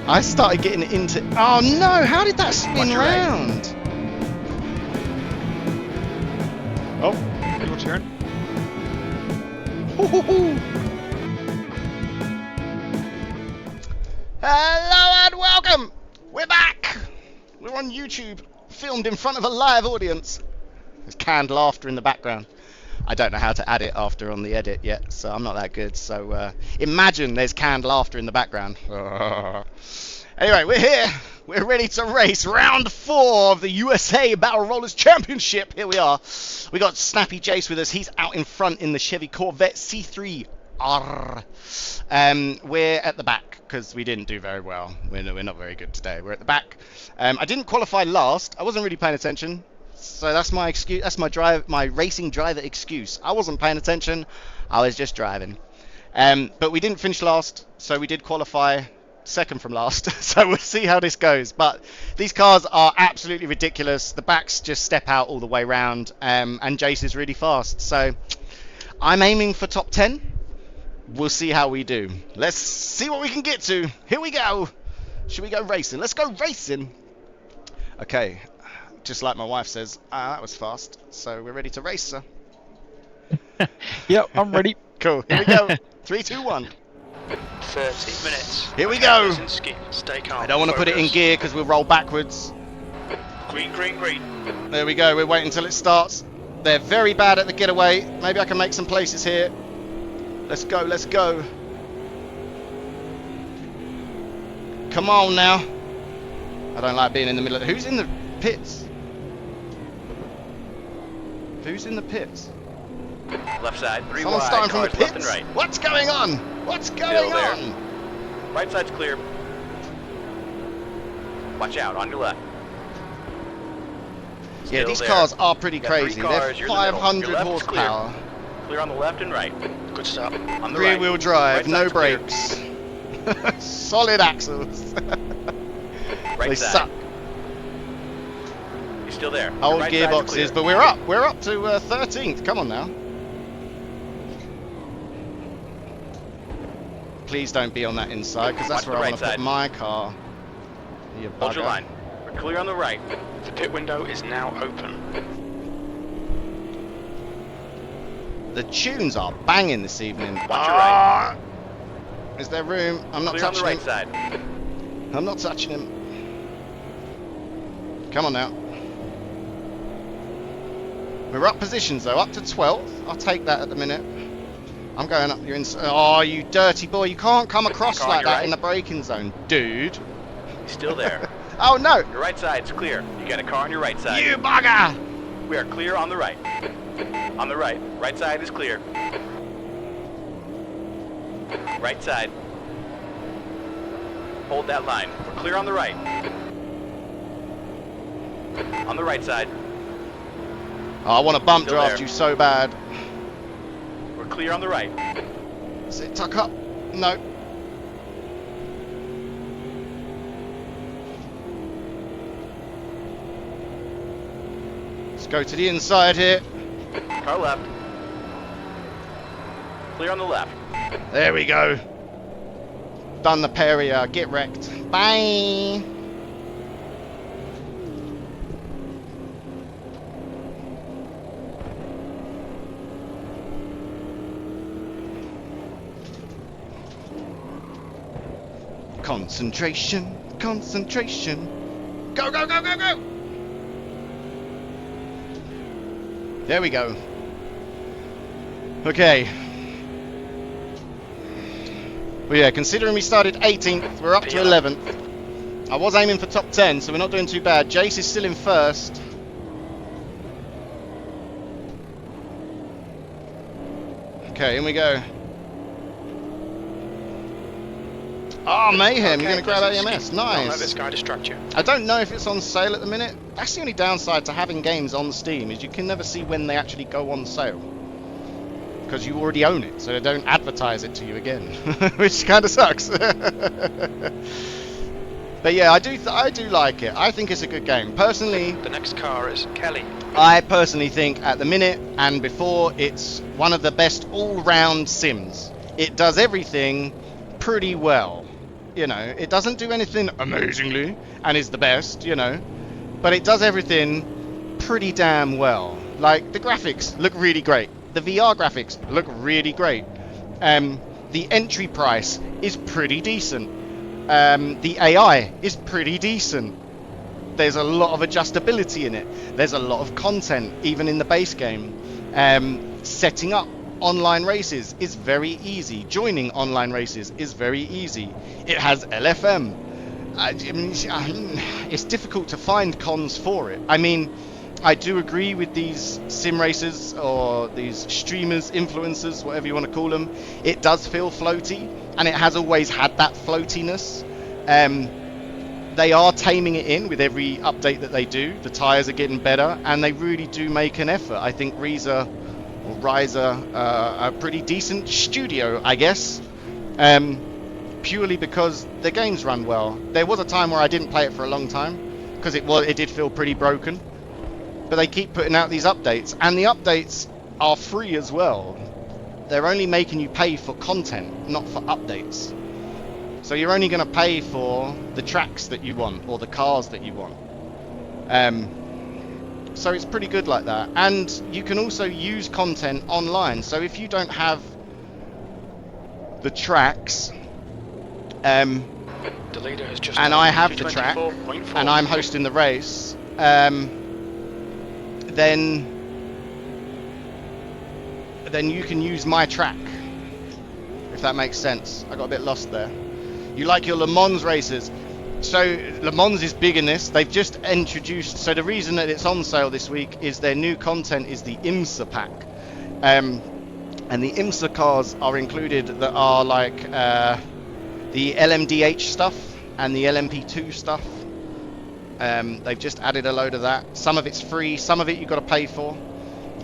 I started getting into... Oh no, how did that spin round? Oh, your turn. Hello and welcome! We're back! We're on YouTube, filmed in front of a live audience. There's canned laughter in the background. I don't know how to add it after on the edit yet, so I'm not that good. So imagine there's canned laughter in the background. Anyway, we're here. We're ready to race round 4 of the USA Battle Rollers Championship. Here we are. We got Snappy Jace with us. He's out in front in the Chevy Corvette C3. We're at the back because we didn't do very well. We're not very good today. We're at the back. I didn't qualify last. I wasn't really paying attention. So that's my excuse. That's my racing driver excuse. I wasn't paying attention. I was just driving. But we didn't finish last, so we did qualify second from last. So we'll see how this goes. But these cars are absolutely ridiculous. The backs just step out all the way round, and Jace is really fast. So I'm aiming for top 10. We'll see how we do. Let's see what we can get to. Here we go. Should we go racing? Let's go racing. Okay. Just like my wife says, that was fast. So we're ready to race, sir. Yep, I'm ready. Cool. Here we go. 3, 2, 1. 30 minutes. Here we go. Stay calm. I don't want to put it in gear because we'll roll backwards. Green, green, green. There we go. We're waiting until it starts. They're very bad at the getaway. Maybe I can make some places here. Let's go. Let's go. Come on now. I don't like being in the middle of... Who's in the pits? Who's in the pits? Left side, 3 Someone's wide, starting from the cars pits? left and right. What's going on? What's going on? Right side's clear. Watch out, on your left. Yeah, these cars are pretty crazy. Cars, They're 500 horsepower. Clear on the left and right. Good stuff. On the Rear wheel drive, right no brakes. Solid axles. Right They side. suck. He's still there. Old Right gearboxes, but we're up. We're up to 13th. Come on now. Please don't be on that inside, because that's where I want to put my car. You Hold your bugger. line. We're clear on the right. The pit window is now open. The tunes are banging this evening. Watch your right. Is there room? I'm not Clear on the touching right side. him. I'm not touching him. Come on now. We're up positions though, up to 12th. I'll take that at the minute. I'm going up your inside. Oh, you dirty boy. You can't come across Car on like your that right. in the braking zone, dude. He's still there. Oh no. Your right side's clear. You got a car on your right side. You bugger. We are clear on the right. On the right. Right side is clear. Right side. Hold that line. We're clear on the right. On the right side. Oh, I want to bump Still draft there. you so bad. We're clear on the right. Is it tuck up? No. Let's go to the inside here. Car left. Clear on the left. There we go. Done the Perrier. Get wrecked. Bye. Concentration. Concentration. Go, go, go, go, go. There we go. Okay. Well, yeah, considering we started 18th, we're up to 11th. I was aiming for top 10, so we're not doing too bad. Jace is still in first. Okay, in we go. Oh, Mayhem, you're going to grab AMS. Don't let Nice. this guy distract you. I don't know if it's on sale at the minute. That's the only downside to having games on Steam, is you can never see when they actually go on sale. Because you already own it, so they don't advertise it to you again, which kind of sucks. But yeah, I do like it. I think it's a good game. Personally, The next car is Kelly. I personally think at the minute and before, it's one of the best all-round sims. It does everything pretty well. You know, it doesn't do anything amazingly and is the best, you know, but it does everything pretty damn well. Like, the graphics look really great. The VR graphics look really great. The entry price is pretty decent. The AI is pretty decent. There's a lot of adjustability in it. There's a lot of content, even in the base game. Setting up online races is very easy. Joining online races is very easy. It has LFM. It's difficult to find cons for it. I mean, I do agree with these sim racers or these streamers, influencers, whatever you want to call them. It does feel floaty, and it has always had that floatiness. They are taming it in with every update that they do. The tyres are getting better, and they really do make an effort. I think Razer, a pretty decent studio, I guess, purely because the games run well. There was a time where I didn't play it for a long time because it did feel pretty broken. But they keep putting out these updates, and the updates are free as well. They're only making you pay for content, not for updates. So you're only going to pay for the tracks that you want or the cars that you want. So it's pretty good like that. And you can also use content online. So if you don't have the tracks, The leader has just and I have the track, 224.4. and I'm hosting the race, then you can use my track, if that makes sense. I got a bit lost there. You like your Le Mans races. So Le Mans is big in this. They've just introduced, so the reason that it's on sale this week is their new content is the IMSA pack. And the IMSA cars are included that are like the LMDH stuff and the LMP2 stuff. They've just added a load of that. Some of it's free, some of it you've got to pay for.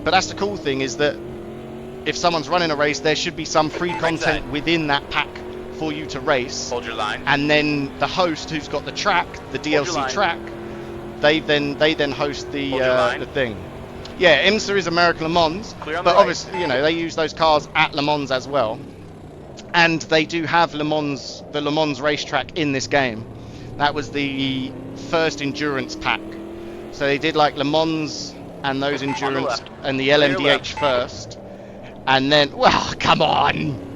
But that's the cool thing, is that if someone's running a race, there should be some free content within that pack for you to race. Hold your line. And then the host who's got the track, the DLC track, they then host the thing. Yeah, IMSA is American Le Mans, but obviously, you know, they use those cars at Le Mans as well. And they do have the Le Mans racetrack in this game. That was the first endurance pack. So they did like Le Mans and those endurance and the LMDH first. And then, well, come on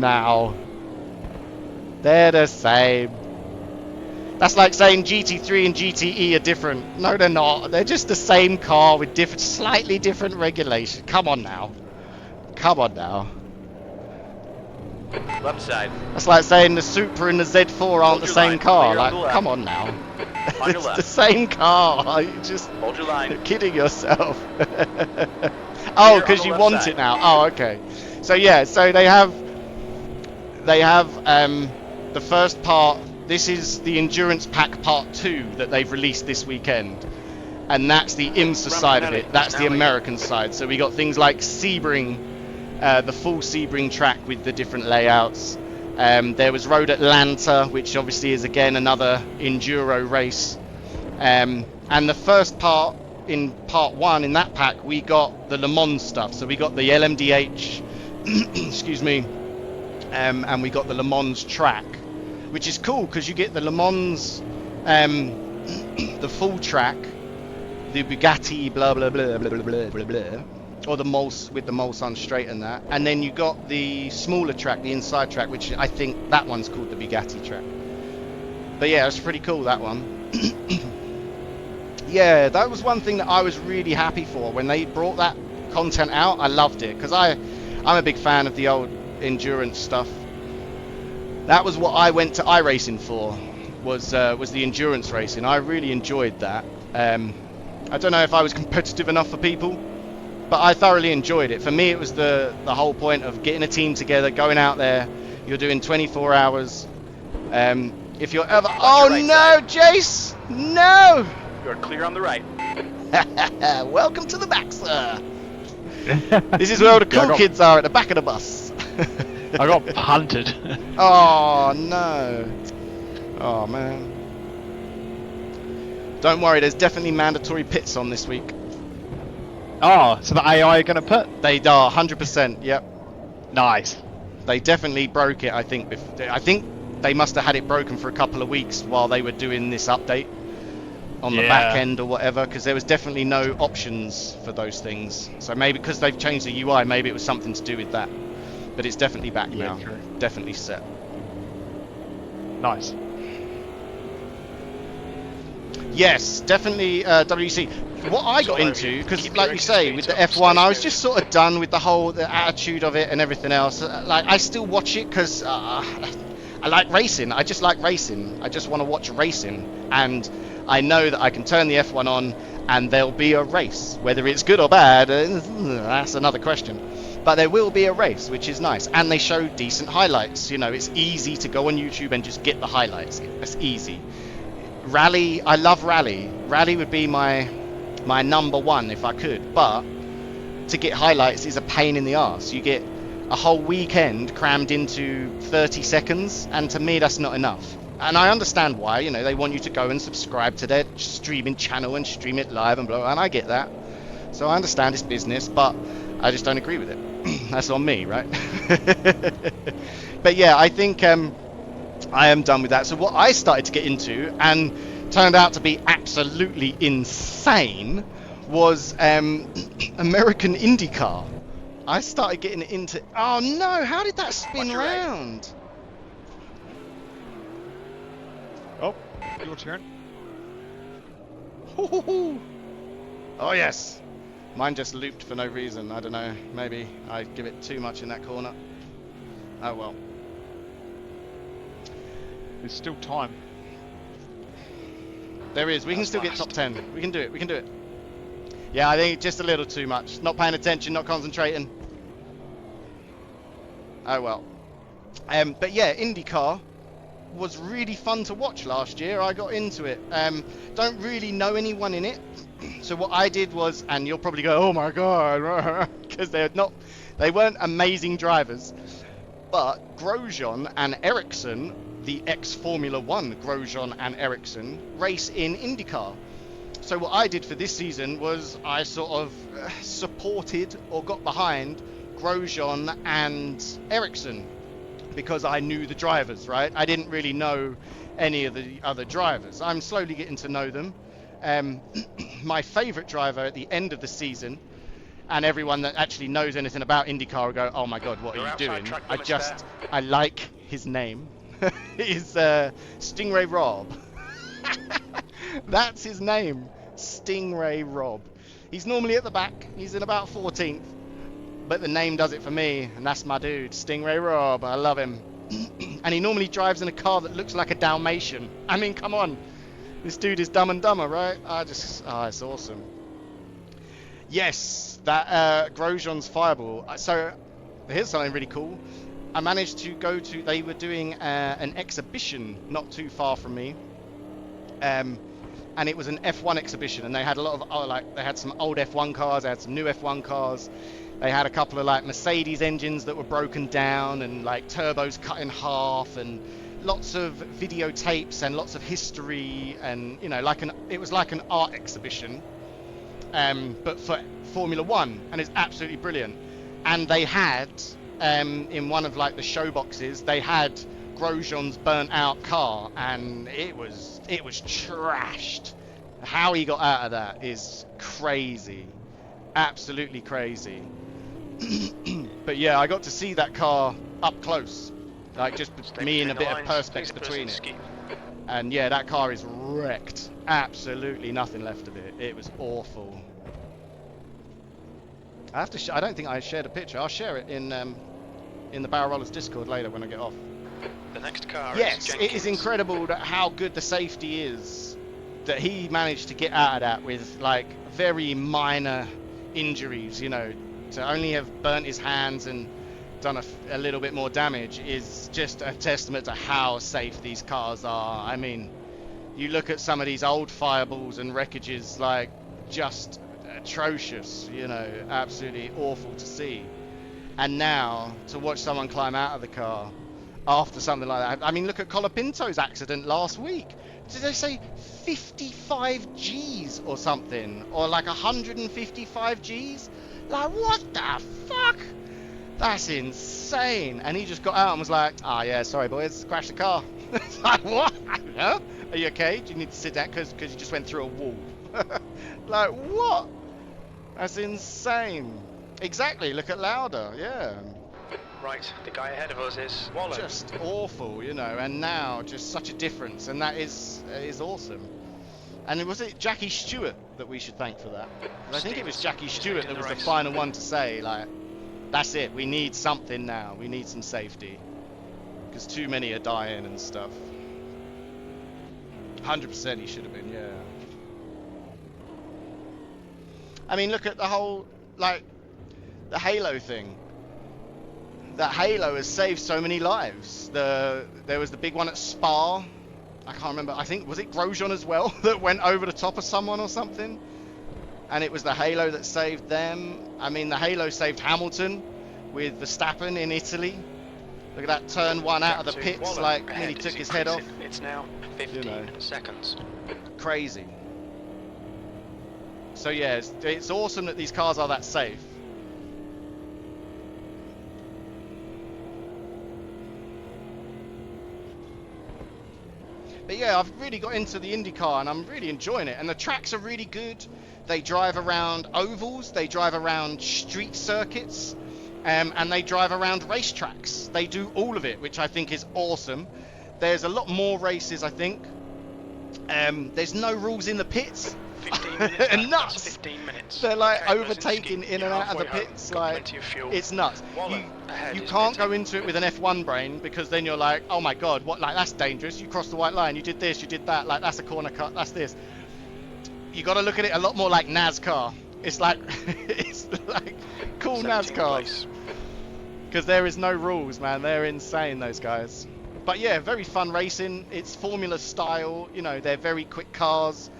now. They're the same. That's like saying GT3 and GTE are different. No, they're not. They're just the same car with slightly different regulation. Come on now. Left side. That's like saying the Supra and the Z4 aren't the same car. Like, come on now. On your It's left. the same car. You're just Hold your line. kidding yourself. Oh, because you want it now. Oh, okay. So yeah, so they have the first part. This is the endurance pack part 2 that they've released this weekend, and that's the IMSA side of it. That's the American side. So we got things like Sebring, the full Sebring track with the different layouts. There was Road Atlanta, which obviously is again another enduro race. And the first part, in part 1 in that pack, we got the Le Mans stuff. So we got the LMDH, excuse me, and we got the Le Mans track, which is cool because you get the Le Mans, the full track, the Bugatti, blah blah blah blah blah blah blah blah, or the Mulsanne with the Mulsanne straight and that, and then you got the smaller track, the inside track, which I think that one's called the Bugatti track. But yeah, it's pretty cool, that one. Yeah, that was one thing that I was really happy for when they brought that content out. I loved it because I'm a big fan of the old endurance stuff. That was what I went to iRacing for, was the endurance racing. I really enjoyed that. I don't know if I was competitive enough for people, but I thoroughly enjoyed it. For me, it was the whole point of getting a team together, going out there. You're doing 24 hours. If you're ever... Oh no, Jace! No! You're clear on the right. Welcome to the back, sir. This is where all the cool kids are, at the back of the bus. I got punted. Oh no. Oh man. Don't worry, there's definitely mandatory pits on this week. Oh, so the AI are going to put? They are 100%, yep. Nice. They definitely broke it, I think. I think they must have had it broken for a couple of weeks while they were doing this update on the Yeah. back end or whatever, because there was definitely no options for those things. So maybe because they've changed the UI, maybe it was something to do with that. But it's definitely back Yeah, now. true. Definitely set. Nice. Yes, definitely WC. What I got So, into, because keep like your you say, exit with the speeds up, F1, stay I was smooth. just sort of done with the attitude of it and everything else. Like, I still watch it because I like racing. I just like racing. I just want to watch racing. And I know that I can turn the F1 on and there'll be a race. Whether it's good or bad, that's another question. But there will be a race, which is nice. And they show decent highlights. You know, it's easy to go on YouTube and just get the highlights. It's easy. Rally, I love rally. Rally would be my number one if I could, but to get highlights is a pain in the arse. You get a whole weekend crammed into 30 seconds, and to me that's not enough. And I understand why, you know, they want you to go and subscribe to their streaming channel and stream it live and blah, and I get that. So I understand it's business, but I just don't agree with it. That's on me, right? But yeah, I think I am done with that. So what I started to get into, and turned out to be absolutely insane, was American IndyCar. I started getting into... Oh no, how did that spin Watch your right. round? Oh, your turn. Oh yes. Mine just looped for no reason. I don't know. Maybe I give it too much in that corner. Oh well. There's still time. There is. We can That's still get fast. top 10. We can do it. We can do it. Yeah, I think just a little too much. Not paying attention, not concentrating. Oh well. But yeah, IndyCar was really fun to watch last year. I got into it. Don't really know anyone in it. So what I did was, and you'll probably go, oh my god, because they weren't amazing drivers. But Grosjean and Ericsson, the ex-Formula 1 Grosjean and Ericsson, race in IndyCar. So what I did for this season was I sort of supported or got behind Grosjean and Ericsson because I knew the drivers, right? I didn't really know any of the other drivers. I'm slowly getting to know them. My favourite driver at the end of the season, and everyone that actually knows anything about IndyCar will go, oh my god, what You're are you outside doing? track limits I like his name. Is Stingray Rob. That's his name, Stingray Rob. He's normally at the back. He's in about 14th. But the name does it for me, and that's my dude, Stingray Rob. I love him. And he normally drives in a car that looks like a Dalmatian. I mean, come on. This dude is Dumb and Dumber, right? It's awesome. Yes, that Grosjean's Fireball. So here's something really cool. I managed to go to, they were doing an exhibition not too far from me. And it was an F1 exhibition, and they had a lot of, they had some old F1 cars, they had some new F1 cars. They had a couple of Mercedes engines that were broken down and turbos cut in half, and lots of videotapes and lots of history, and it was like an art exhibition, but for Formula 1, and it's absolutely brilliant. And they had in one of the show boxes, they had Grosjean's burnt out car, and it was trashed. How he got out of that is crazy, absolutely crazy. But yeah, I got to see that car up close, just Stay me and a between bit the of lines, perspex please between it. proceed. And yeah, that car is wrecked. Absolutely nothing left of it. It was awful. I have to. I don't think I shared a picture. I'll share it in the Barrel Rollers Discord later when I get off. The next car Yes, is it is Jenkins. incredible how good the safety is that he managed to get out of that with very minor injuries. To only have burnt his hands and done a little bit more damage is just a testament to how safe these cars are. I mean, you look at some of these old Fireballs and wreckages, just atrocious, absolutely awful to see. And now to watch someone climb out of the car after something like that. I mean, look at Colapinto's accident last week. Did they say 55 Gs or something, or 155 Gs? What the fuck? That's insane. And he just got out and was like, ah, yeah, sorry, boys, crashed the car. It's like, what? Huh? Are you okay? Do you need to sit down because you just went through a wall? Like, what? That's insane. Exactly, look at Lauda, yeah. Right, the guy ahead of us is Waller. Just awful, you know, and now just such a difference, and that is awesome. And was it Jackie Stewart that we should thank for that? I think it was Jackie Stewart that was the final one to say, like, that's it, we need something now, we need some safety. Because too many are dying and stuff. 100% he should have been, yeah. I mean, look at the whole, like, the Halo thing. That Halo has saved so many lives. There was the big one at Spa. I can't remember. I think, was it Grosjean as well that went over the top of someone or something? And it was the Halo that saved them. I mean, the Halo saved Hamilton with Verstappen in Italy. Look at that turn one out of the pits, like nearly took his head off. It's now 15 seconds. Crazy. So yeah, it's awesome that these cars are that safe. But yeah, I've really got into the IndyCar and I'm really enjoying it. And the tracks are really good. They drive around ovals, they drive around street circuits, and they drive around racetracks. They do all of it, which I think is awesome. There's a lot more races, I think. There's no rules in the pits. 15 minutes. Nuts. 15 minutes. They're like Okay, overtaking in and out of the pits. Like, it's nuts. Waller, You can't go into it with an F1 brain because then you're like, oh my god, what? Like, that's dangerous. You crossed the white line. You did this. You did that. Like, that's a corner cut. That's this. You got to look at it a lot more like NASCAR. It's like cool NASCAR. Because there is no rules, man. They're insane, those guys. But yeah, very fun racing. It's Formula style. You know, they're very quick cars.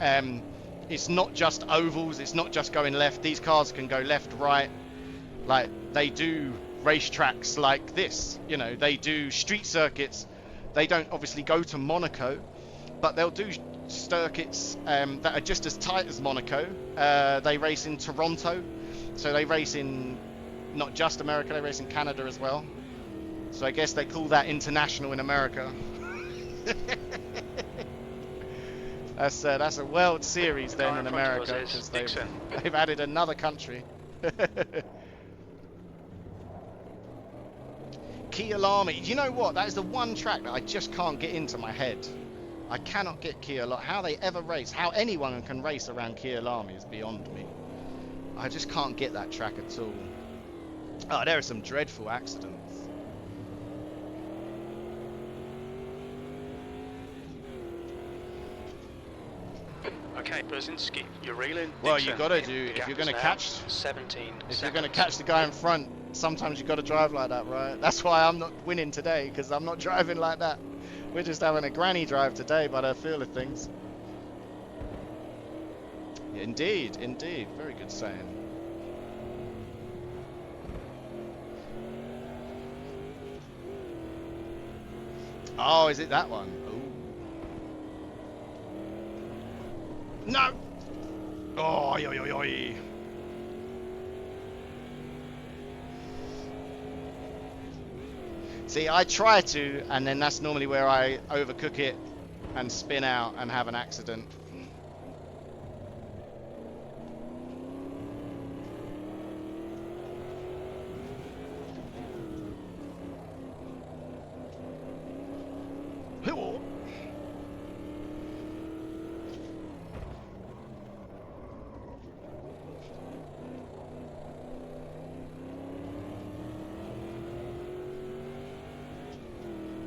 It's not just ovals. It's not just going left. These cars can go left, right. Like, they do racetracks like this. You know, they do street circuits. They don't obviously go to Monaco, but they'll do circuits that are just as tight as Monaco. They race in Toronto. So they race in not just America, they race in Canada as well. So I guess they call that international in America. That's a World Series then in America, because they've added another country. Kyalami. Do you know what? That is the one track that I just can't get into my head. I cannot get Kyalami. How they ever race, how anyone can race around Kyalami is beyond me. I just can't get that track at all. Oh, there are some dreadful accidents. Okay, Brzezinski, you're reeling. Well, you gotta do if you're gonna catch. 17. If you're gonna catch the guy in front, sometimes you gotta drive like that, right? That's why I'm not winning today, because I'm not driving like that. We're just having a granny drive today, by the feel of things. Indeed, indeed, very good saying. Oh, is it that one? Ooh. No! Oh, oi, oi, oi. See, I try to, and then that's normally where I overcook it and spin out and have an accident.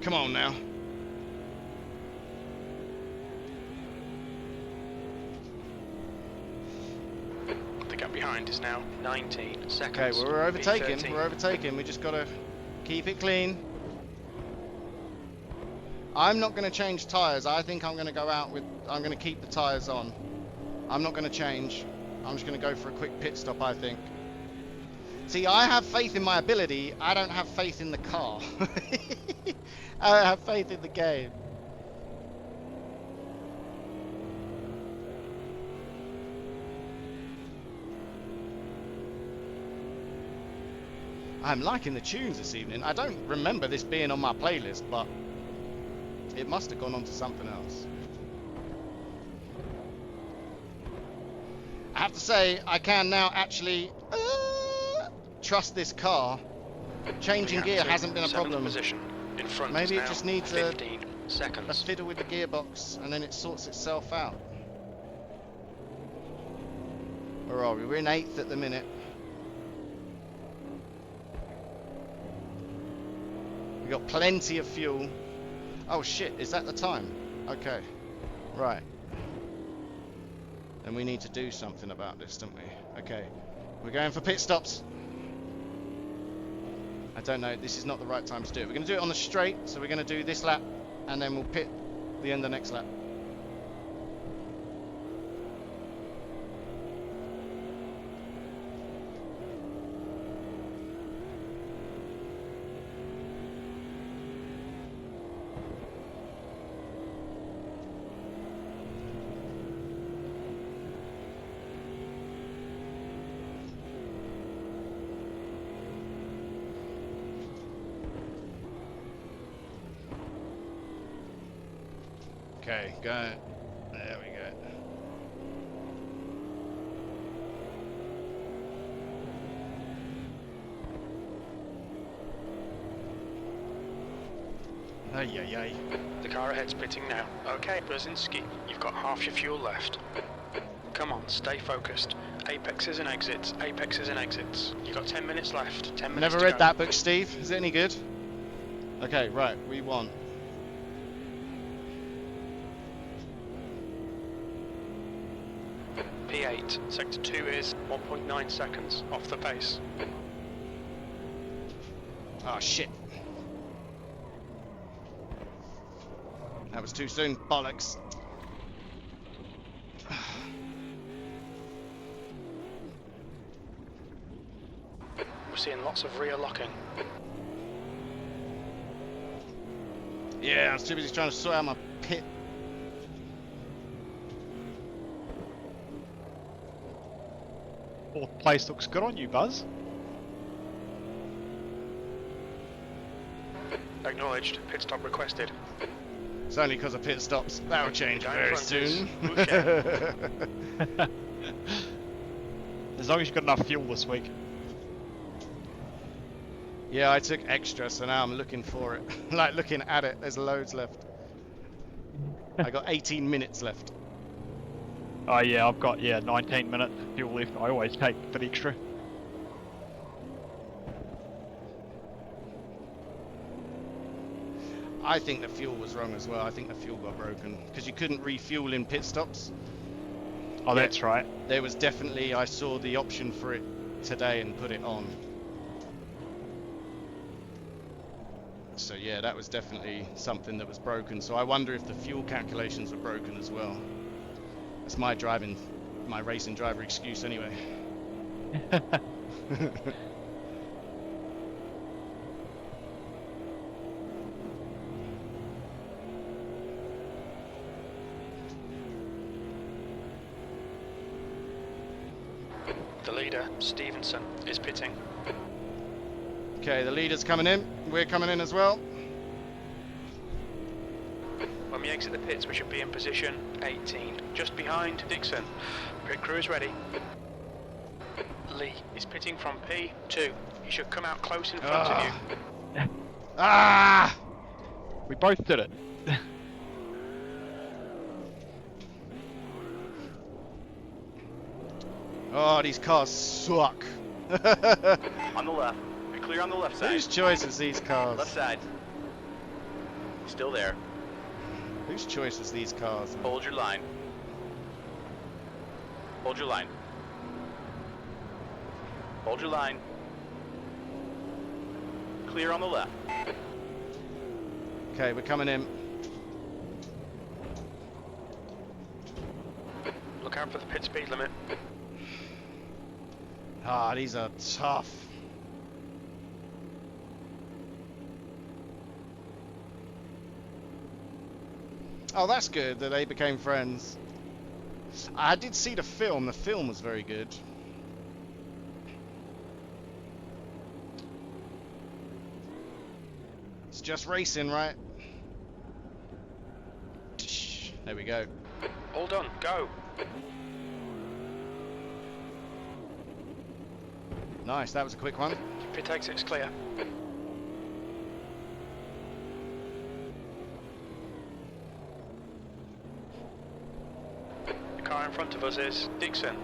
Come on now. The gap behind is now 19 seconds. Okay, well, we're overtaking. P13. We're overtaking. We just gotta keep it clean. I'm not gonna change tires. I think I'm gonna go out with. I'm gonna keep the tires on. I'm not gonna change. I'm just gonna go for a quick pit stop, I think. See, I have faith in my ability. I don't have faith in the car. I don't have faith in the game. I'm liking the tunes this evening. I don't remember this being on my playlist, but it must have gone on to something else. I have to say, I can now actually trust this car. Changing gear hasn't been a problem. Position. In front Maybe it now. just needs 15 a seconds. fiddle with the gearbox, and then it sorts itself out. Where are we? We're in 8th at the minute. We've got plenty of fuel. Oh shit, is that the time? Okay. Right. Then we need to do something about this, don't we? Okay. We're going for pit stops. I don't know, this is not the right time to do it. We're going to do it on the straight, so we're going to do this lap, and then we'll pit the end of the next lap. Okay, go. There we go. Ay, ay, ay. The car ahead's pitting now. Okay, Brzezinski, you've got half your fuel left. Come on, stay focused. Apexes and exits, apexes and exits. You've got 10 minutes left. 10 minutes Never to read go. that book, Steve. Is it any good? Okay, right, we won. P8, sector 2 is 1.9 seconds off the pace. Oh shit. That was too soon. Bollocks. We're seeing lots of rear locking. Yeah, I was too busy trying to sort out my pit. Fourth place looks good on you, Buzz. Acknowledged, pit stop requested. It's only because of pit stops. That'll change Down very front is soon. Boucher. As long as you've got enough fuel this week. Yeah, I took extra, so now I'm looking for it. Like looking at it, there's loads left. I got 18 minutes left. Oh yeah, I've got 19 minute fuel left. I always take a bit extra. I think the fuel was wrong as well. I think the fuel got broken because you couldn't refuel in pit stops. Oh, that's right. There was definitely, I saw the option for it today and put it on. So yeah, that was definitely something that was broken. So I wonder if the fuel calculations were broken as well. That's my racing driver excuse anyway. The leader, Stevenson, is pitting. Okay, the leader's coming in. We're coming in as well. When we exit the pits, we should be in position 18, just behind Dixon. Pit crew is ready. Lee is pitting from P2. He should come out close in front of you. Ah! We both did it. Oh, these cars suck. On the left. Be clear on the left side. Whose choice is these cars? Left side. Still there. Whose choice is these cars? Hold your line. Hold your line. Hold your line. Clear on the left. Okay, we're coming in. Look out for the pit speed limit. Ah, these are tough. Oh, that's good that they became friends. I did see the film. The film was very good. It's just racing, right? There we go. All done, go. Nice, that was a quick one. Pit exit's clear. The car in front of us is Dixon.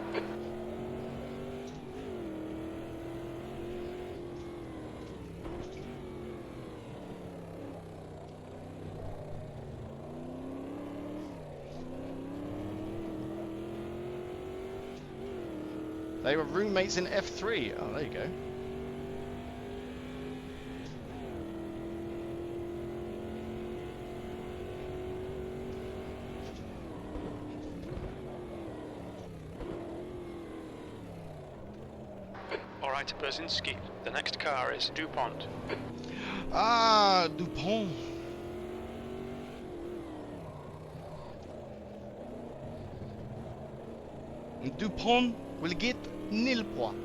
They were roommates in F3. Oh, there you go. All right, Brzezinski. The next car is DuPont. Ah, DuPont. DuPont will get 0 points.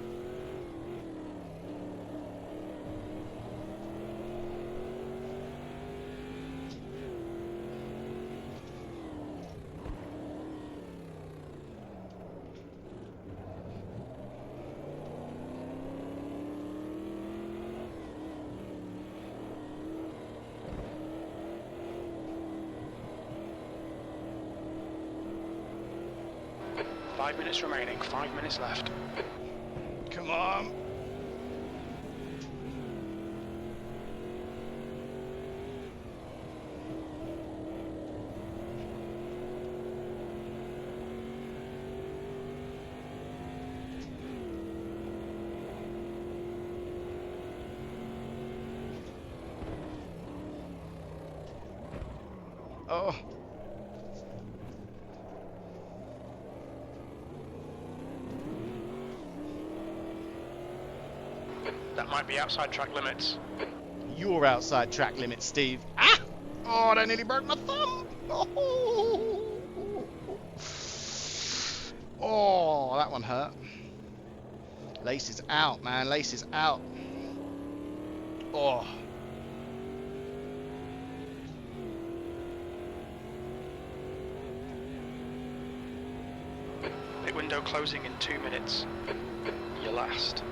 Five minutes remaining, 5 minutes left. Come on. Oh. That might be outside track limits. You're outside track limits, Steve. Ah! Oh, that nearly broke my thumb. Oh, that one hurt. Lace is out, man. Lace is out. Oh. Pit window closing in 2 minutes. You're last.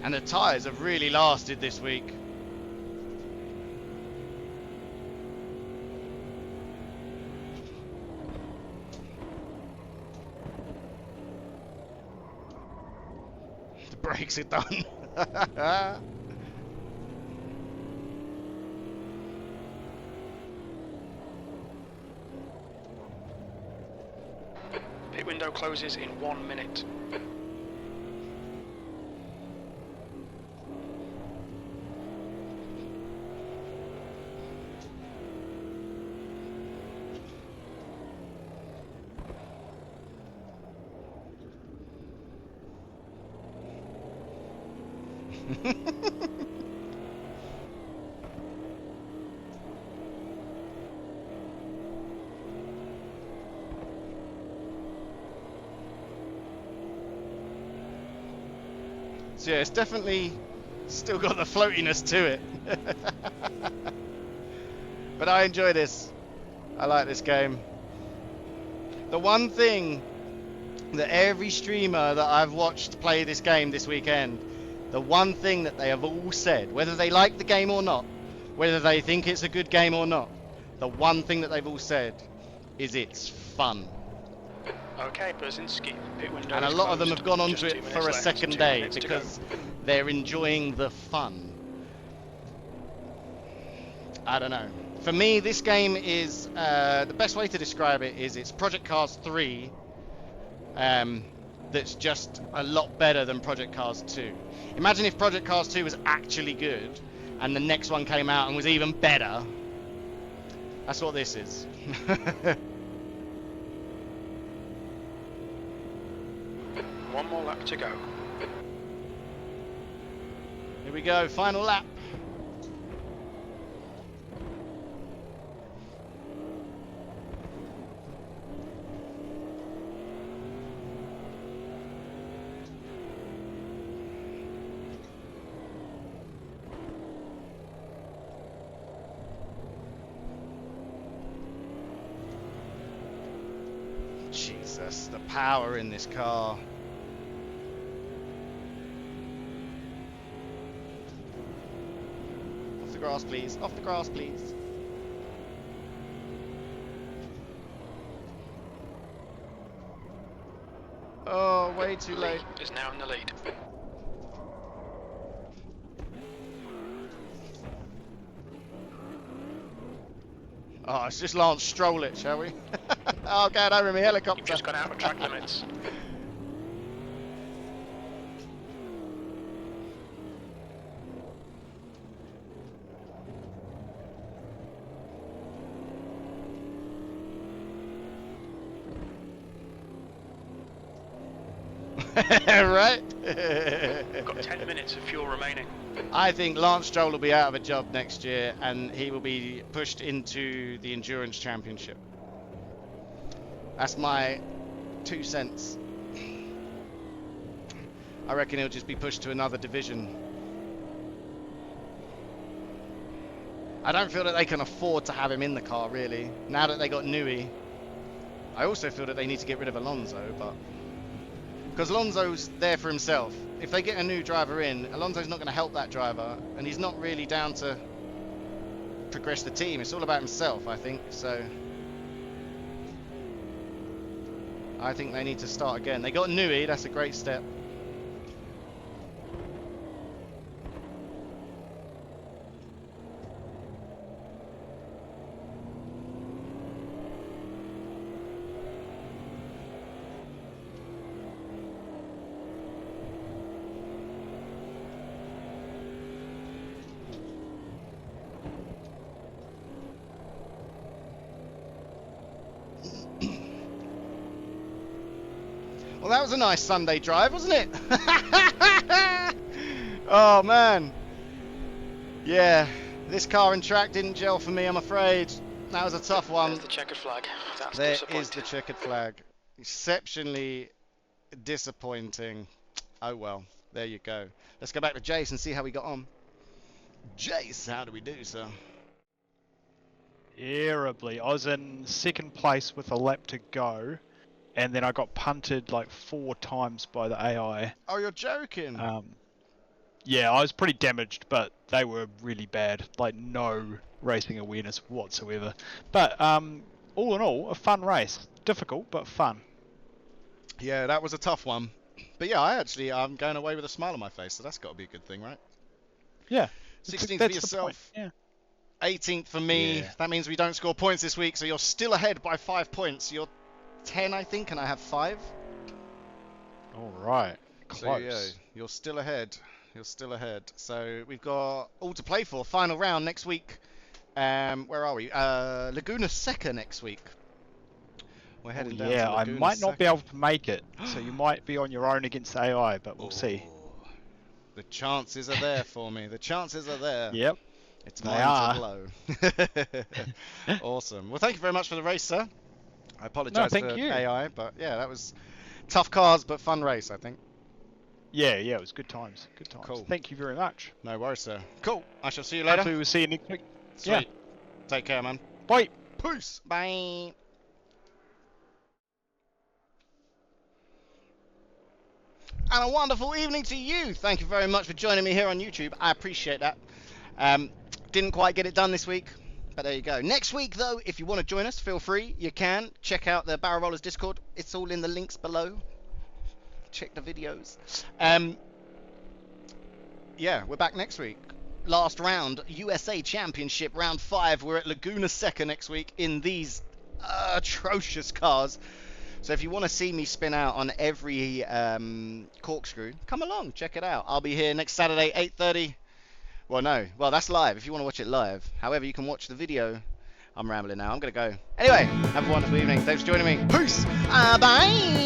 And the tyres have really lasted this week. The brakes are done. Pit window closes in 1 minute. So yeah, it's definitely still got the floatiness to it. But I enjoy this. I like this game. The one thing that every streamer that I've watched play this game this weekend, the one thing that they have all said, whether they like the game or not, whether they think it's a good game or not, the one thing that they've all said is it's fun. Okay, Brzezinski. Pit window And a is lot of them closed. have gone on Just to 2 it minutes for a left, second 2 day minutes to because go. they're enjoying the fun. I don't know. For me, this game is, the best way to describe it is it's Project Cars 3 that's just a lot better than Project Cars 2. Imagine if Project Cars 2 was actually good and the next one came out and was even better. That's what this is. One more lap to go. Here we go, final lap. Jesus, the power in this car. Off the grass, please. Off the grass, please. Oh, way too late. Is now in the lead. Oh, let's just Lance Stroll it, shall we? Oh, get over me, helicopter. You've just got out of track limits. Right? Got 10 minutes of fuel remaining. I think Lance Stroll will be out of a job next year and he will be pushed into the Endurance Championship. That's my 2 cents. I reckon he'll just be pushed to another division. I don't feel that they can afford to have him in the car, really, now that they got Newey. I also feel that they need to get rid of Alonso, but because Alonso's there for himself. If they get a new driver in, Alonso's not going to help that driver, and he's not really down to progress the team. It's all about himself, I think. So I think they need to start again. They got Newey, that's a great step. Well, that was a nice Sunday drive, wasn't it? Oh, man. Yeah, this car and track didn't gel for me, I'm afraid. That was a tough one. There's the checkered flag. That's There disappointing. is the checkered flag. Exceptionally disappointing. Oh, well, there you go. Let's go back to Jace and see how we got on. Jace, how do we do, sir? Terribly. I was in second place with a lap to go, and then I got punted like 4 times by the AI. Oh, you're joking. Yeah, I was pretty damaged, but they were really bad. Like, no racing awareness whatsoever. But all in all, a fun race. Difficult, but fun. Yeah, that was a tough one. But yeah, I'm going away with a smile on my face, so that's got to be a good thing, right? Yeah. 16th for That's the yourself. point, yeah. 18th for me. Yeah. That means we don't score points this week, so you're still ahead by 5 points. You're 10, I think, and I have 5. All right. Close. So yeah, you're still ahead. You're still ahead. So we've got all to play for. Final round next week. Where are we? Laguna Seca next week. We're heading down to Yeah, I Laguna might not be Seca. able to make it, so you might be on your own against AI, but we'll see. The chances are there for me. The chances are there. Yep. It's They mine are. to blow. Awesome. Well, thank you very much for the race, sir. I apologise thank for you. AI, but yeah, that was tough cars, but fun race, I think. Yeah, it was good times. Good times. Cool. Thank you very much. No worries, sir. Cool. I shall see you later. Hopefully we'll see you next week. Sweet. Yeah. Take care, man. Bye. Peace. Bye. And a wonderful evening to you. Thank you very much for joining me here on YouTube. I appreciate that. Didn't quite get it done this week, but there you go. Next week, though, if you want to join us, feel free. You can. Check out the Barrel Rollers Discord. It's all in the links below. Check the videos. Yeah, we're back next week. Last round, USA Championship, round 5. We're at Laguna Seca next week in these atrocious cars. So if you want to see me spin out on every corkscrew, come along, check it out. I'll be here next Saturday, 8:30. Well, no. Well, that's live. If you want to watch it live. However, you can watch the video. I'm rambling now. I'm going to go. Anyway, have a wonderful evening. Thanks for joining me. Peace. Bye.